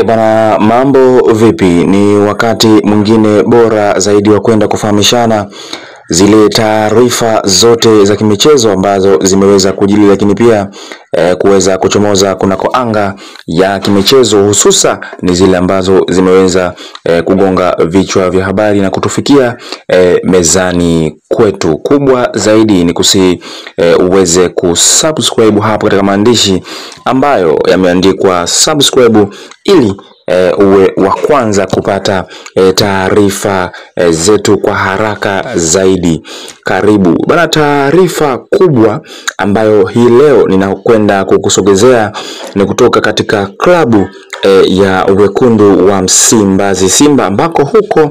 Bana, mambo vipi? Ni wakati mwingine bora zaidi wa kwenda kufahamishana zile taarifa zote za kimichezo ambazo zimeweza kujili, lakini pia kuweza kuchomoza kunako anga ya kimichezo, hususa ni zile ambazo zimeweza kugonga vichwa vya habari na kutufikia mezani kwetu. Kubwa zaidi ni uweze kusubscribe hapo katika maandishi ambayo yameandikwa subscribe ili uwe wa kwanza kupata taarifa zetu kwa haraka zaidi. Karibu bana. Taarifa kubwa ambayo hii leo ninakwenda kukusogezea ni kutoka katika klabu ya Wekundu wa Msimbazi Simba, ambako huko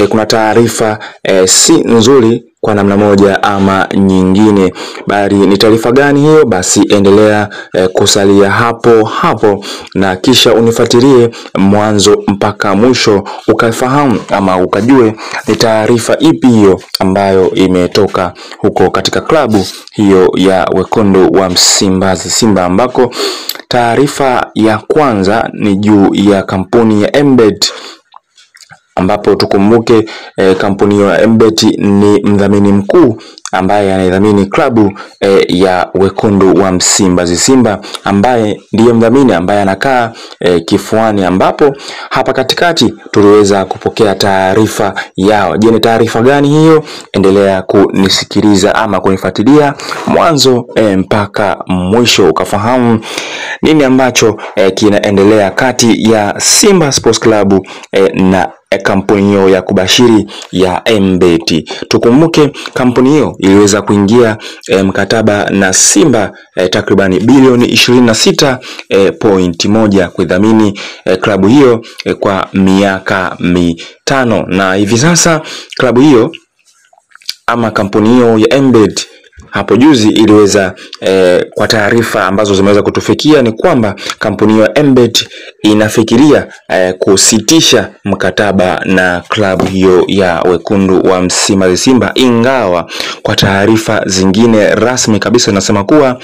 kuna taarifa si nzuri kwa namna moja ama nyingine. Bali ni taarifa gani hiyo? Basi endelea kusalia hapo na kisha unifuatilie mwanzo mpaka mwisho ukafahamu ama ukajue ni taarifa ipi hiyo ambayo imetoka huko katika klabu hiyo ya Wekundu wa Msimbazi Simba, ambako taarifa ya kwanza ni juu ya kampuni ya MBet, ambapo tukumbuke kampuni ya MBet ni mdhamini mkuu ambaye anaidhamini klabu ya Wekundu wa Msimbazi Simba, ambaye ndiye mdhamini ambaye anakaa kifuani, ambapo hapa katikati tuliweza kupokea taarifa yao. Je, ni taarifa gani hiyo? Endelea kunisikiliza ama kunifuatilia mwanzo mpaka mwisho ukafahamu nini ambacho kinaendelea kati ya Simba Sports Club na kampuni hiyo ya kubashiri ya MBet. Tukumbuke kampuni hiyo iliweza kuingia mkataba na Simba takribani bilioni 26.1 kudhamini klabu hiyo kwa miaka 5, na hivi sasa klabu hiyo ama kampuni hiyo ya MBet hapo juzi iliweza kwa taarifa ambazo zimeweza kutufikia ni kwamba kampuni ya MBet inafikiria kusitisha mkataba na klabu hiyo ya Wekundu wa Msimbazi Simba, ingawa kwa taarifa zingine rasmi kabisa inasema kuwa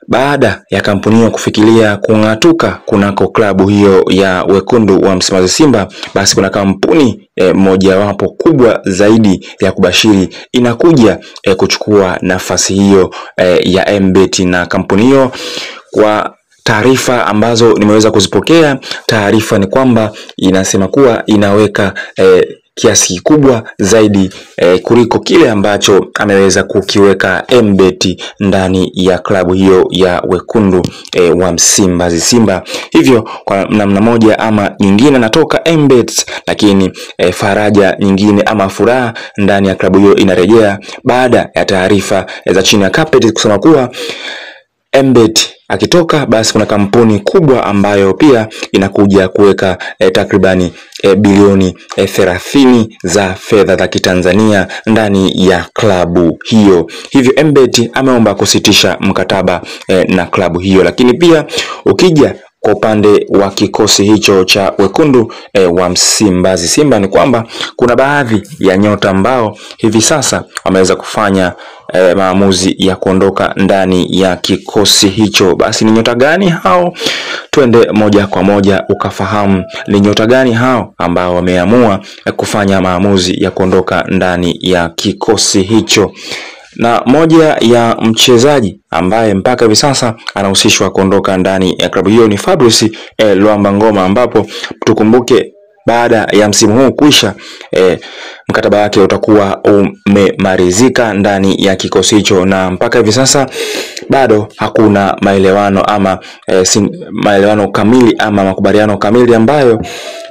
baada ya kampuni hiyo kufikiria kung'atuka kunako klabu hiyo ya Wekundu wa Msimbazi Simba, basi kuna kampuni mojawapo kubwa zaidi ya kubashiri inakuja kuchukua nafasi hiyo ya MBet. Na kampuni hiyo, kwa taarifa ambazo nimeweza kuzipokea, taarifa ni kwamba inasema kuwa inaweka kiasi kikubwa zaidi kuliko kile ambacho ameweza kukiweka MBet ndani ya klabu hiyo ya Wekundu wa Msimbazi Simba. Hivyo kwa namna moja ama nyingine natoka MBet, lakini faraja nyingine ama furaha ndani ya klabu hiyo inarejea baada ya taarifa za chini ya carpet kusema kuwa MBet akitoka, basi kuna kampuni kubwa ambayo pia inakuja kuweka takribani bilioni 30 za fedha za Kitanzania ndani ya klabu hiyo. Hivyo MBet ameomba kusitisha mkataba na klabu hiyo. Lakini pia ukija kwa upande wa kikosi hicho cha Wekundu wa Msimbazi Simba ni kwamba kuna baadhi ya nyota ambao hivi sasa wameweza kufanya maamuzi ya kuondoka ndani ya kikosi hicho. Basi ni nyota gani hao? Twende moja kwa moja ukafahamu ni nyota gani hao ambao wameamua kufanya maamuzi ya kuondoka ndani ya kikosi hicho. Na moja ya mchezaji ambaye mpaka hivi sasa anahusishwa kuondoka ndani ya klabu hiyo ni Fabrice Luamba Ngoma, ambapo tukumbuke baada ya msimu huu kuisha mkataba wake utakuwa umemalizika ndani ya kikosi hicho, na mpaka hivi sasa bado hakuna maelewano ama maelewano kamili ama makubaliano kamili ambayo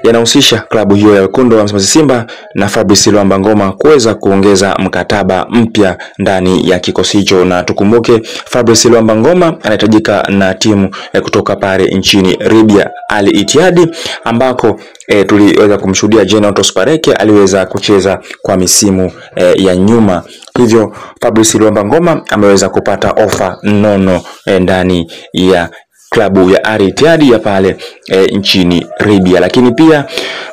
yanahusisha klabu hiyo ya Wekundu wa Msimbazi Simba na Fabrice Luamba Ngoma kuweza kuongeza mkataba mpya ndani ya kikosi hicho. Na tukumbuke Fabrice Luamba Ngoma anahitajika na timu kutoka pale nchini Libya, Al Ittihad, ambako tuliweza kumshuhudia Jean Tospareke aliweza kucheza kwa misimu ya nyuma. Hivyo Fabrice Luamba Ngoma ameweza kupata ofa nono ndani ya klabu ya Al Ittihad ya pale nchini Libya. Lakini pia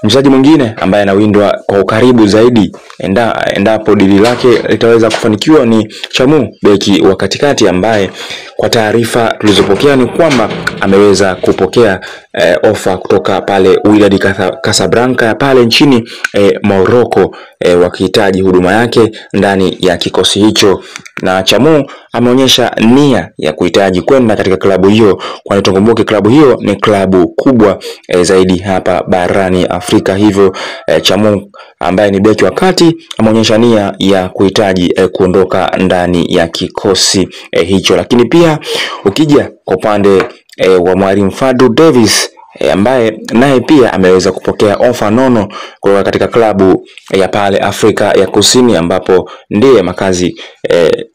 mchezaji mwingine ambaye anawindwa kwa ukaribu zaidi endapo dili lake litaweza kufanikiwa ni Chamu, beki wa katikati, ambaye kwa taarifa tulizopokea ni kwamba ameweza kupokea ofa kutoka pale Wydad Casablanca ya pale nchini Morocco, wakihitaji huduma yake ndani ya kikosi hicho, na Chamu ameonyesha nia ya kuhitaji kwenda katika klabu hiyo, kwani tukumbuke klabu hiyo ni klabu kubwa zaidi hapa barani Afrika. Hivyo Chamu ambaye ni beki wa kati ameonyesha nia ya kuhitaji kuondoka ndani ya kikosi hicho. Lakini pia ukija kwa upande wa mwalimu Fadlu Davis ambaye naye pia ameweza kupokea ofa nono kutoka katika klabu ya pale Afrika ya Kusini, ambapo ndiye makazi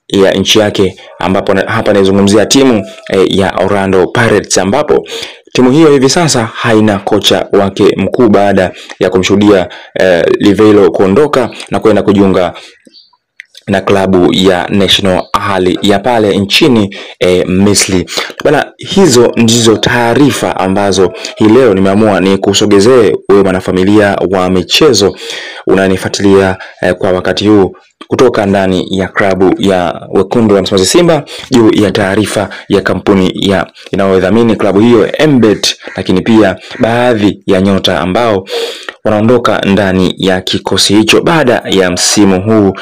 ya nchi yake, ambapo hapa nazungumzia timu ya Orlando Pirates, ambapo timu hiyo hivi sasa haina kocha wake mkuu baada ya kumshuhudia Livelo kuondoka na kwenda kujiunga na klabu ya National Ahli ya pale nchini Misri. Bana, hizo ndizo taarifa ambazo hii leo nimeamua ni kusogezee wewe mwanafamilia wa michezo unanifuatilia kwa wakati huu kutoka ndani ya klabu ya wekundu wa Msimbazi Simba, juu ya taarifa ya kampuni ya inayodhamini klabu hiyo Mbet, lakini pia baadhi ya nyota ambao wanaondoka ndani ya kikosi hicho baada ya msimu huu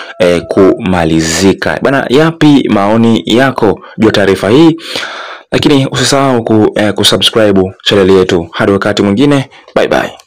kumalizika. Bana, yapi maoni yako juu ya taarifa hii? Lakini usisahau kusubscribe channel yetu. Hadi wakati mwingine, bye bye.